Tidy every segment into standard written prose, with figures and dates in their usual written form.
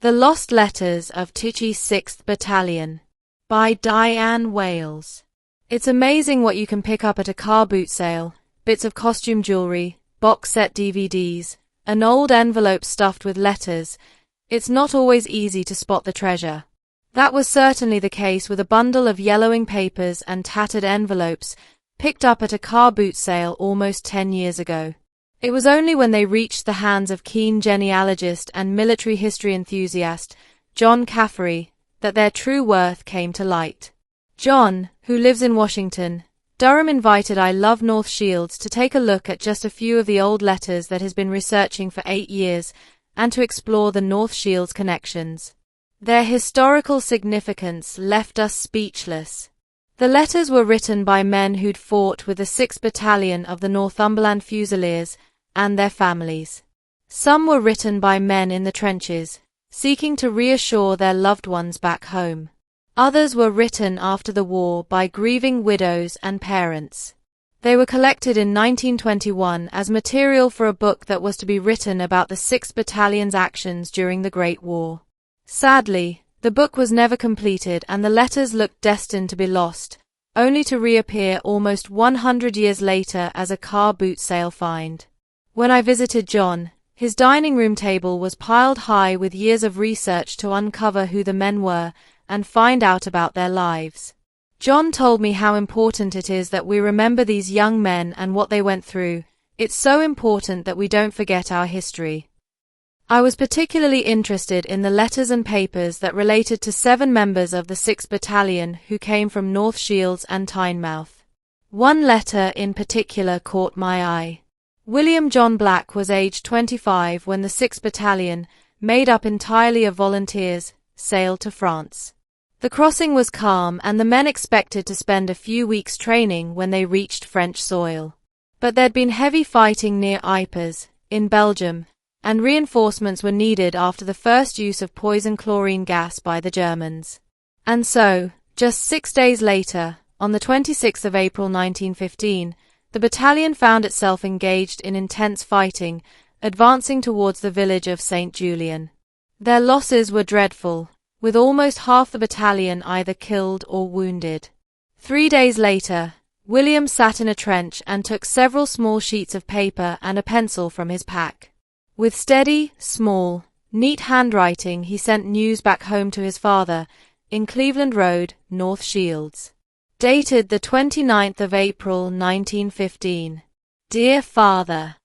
The Lost Letters of Tichy's 6th Battalion by Diane Wales. It's amazing what you can pick up at a car boot sale: bits of costume jewelry, box set DVDs, an old envelope stuffed with letters. It's not always easy to spot the treasure. That was certainly the case with a bundle of yellowing papers and tattered envelopes picked up at a car boot sale almost 10 years ago. It was only when they reached the hands of keen genealogist and military history enthusiast John Caffery that their true worth came to light. John, who lives in Washington, Durham, invited I Love North Shields to take a look at just a few of the old letters that he's been researching for 8 years and to explore the North Shields connections. Their historical significance left us speechless. The letters were written by men who'd fought with the 6th Battalion of the Northumberland Fusiliers and their families. Some were written by men in the trenches, seeking to reassure their loved ones back home. Others were written after the war by grieving widows and parents. They were collected in 1921 as material for a book that was to be written about the 6th Battalion's actions during the Great War. Sadly, the book was never completed and the letters looked destined to be lost, only to reappear almost 100 years later as a car boot sale find. When I visited John, his dining room table was piled high with years of research to uncover who the men were and find out about their lives. John told me how important it is that we remember these young men and what they went through. It's so important that we don't forget our history. I was particularly interested in the letters and papers that related to 7 members of the 6th Battalion who came from North Shields and Tynemouth. One letter in particular caught my eye. William John Black was aged 25 when the 6th Battalion, made up entirely of volunteers, sailed to France. The crossing was calm and the men expected to spend a few weeks training when they reached French soil. But there'd been heavy fighting near Ypres, in Belgium, and reinforcements were needed after the first use of poison chlorine gas by the Germans. And so, just 6 days later, on the 26th of April 1915, the battalion found itself engaged in intense fighting, advancing towards the village of St. Julien. Their losses were dreadful, with almost half the battalion either killed or wounded. 3 days later, William sat in a trench and took several small sheets of paper and a pencil from his pack. With steady, small, neat handwriting he sent news back home to his father, in Cleveland Road, North Shields. Dated the 29th of April 1915. Dear Father,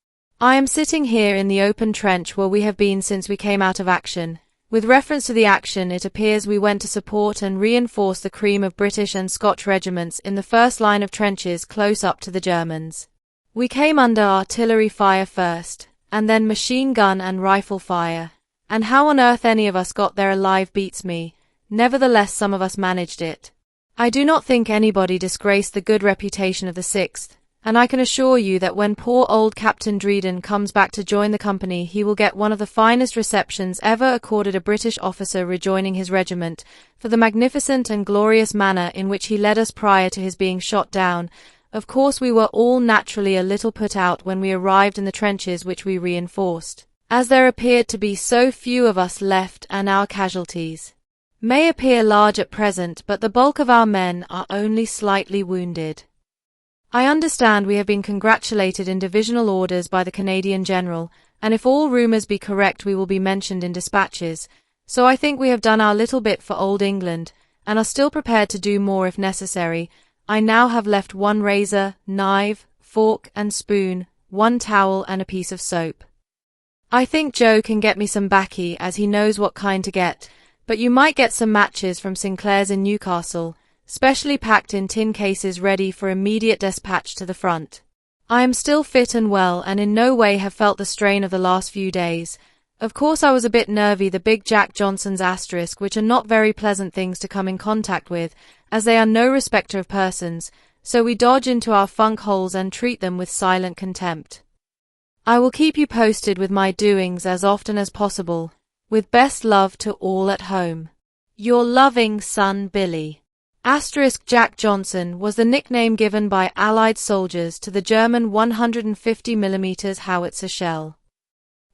I am sitting here in the open trench where we have been since we came out of action. With reference to the action, it appears we went to support and reinforce the cream of British and Scotch regiments in the first line of trenches close up to the Germans. We came under artillery fire first, and then machine gun and rifle fire, and how on earth any of us got there alive beats me. Nevertheless, some of us managed it. I do not think anybody disgraced the good reputation of the 6th, and I can assure you that when poor old Captain Dryden comes back to join the company, he will get one of the finest receptions ever accorded a British officer rejoining his regiment, for the magnificent and glorious manner in which he led us prior to his being shot down. Of course, we were all naturally a little put out when we arrived in the trenches which we reinforced, as there appeared to be so few of us left, and our casualties may appear large at present, but the bulk of our men are only slightly wounded. I understand we have been congratulated in divisional orders by the Canadian General, and if all rumours be correct we will be mentioned in dispatches, so I think we have done our little bit for Old England, and are still prepared to do more if necessary. I now have left 1 razor, knife, fork and spoon, 1 towel and a piece of soap. I think Joe can get me some baccy, as he knows what kind to get, but you might get some matches from Sinclair's in Newcastle, specially packed in tin cases ready for immediate dispatch to the front. I am still fit and well and in no way have felt the strain of the last few days. Of course I was a bit nervy, the big Jack Johnson's asterisk, which are not very pleasant things to come in contact with, as they are no respecter of persons, so we dodge into our funk holes and treat them with silent contempt. I will keep you posted with my doings as often as possible. With best love to all at home. Your loving son Billy. Jack Johnson was the nickname given by Allied soldiers to the German 150mm howitzer shell.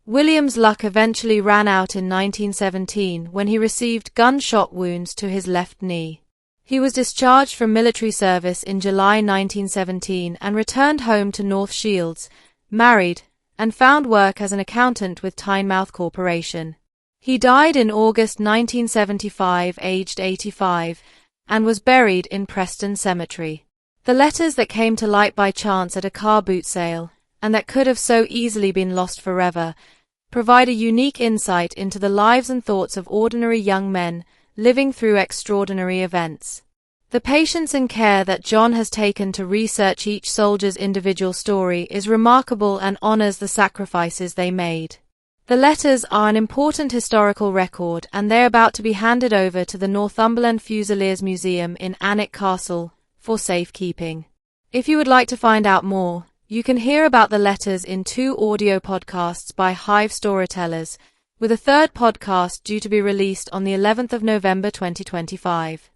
William's luck eventually ran out in 1917 when he received gunshot wounds to his left knee. He was discharged from military service in July 1917 and returned home to North Shields, married, and found work as an accountant with Tynemouth Corporation. He died in August 1975, aged 85, and was buried in Preston Cemetery. The letters that came to light by chance at a car boot sale, and that could have so easily been lost forever, provide a unique insight into the lives and thoughts of ordinary young men living through extraordinary events. The patience and care that John has taken to research each soldier's individual story is remarkable and honors the sacrifices they made. The letters are an important historical record, and they're about to be handed over to the Northumberland Fusiliers Museum in Alnwick Castle for safekeeping. If you would like to find out more, you can hear about the letters in 2 audio podcasts by Hive Storytellers, with a 3rd podcast due to be released on the 11th of November 2025.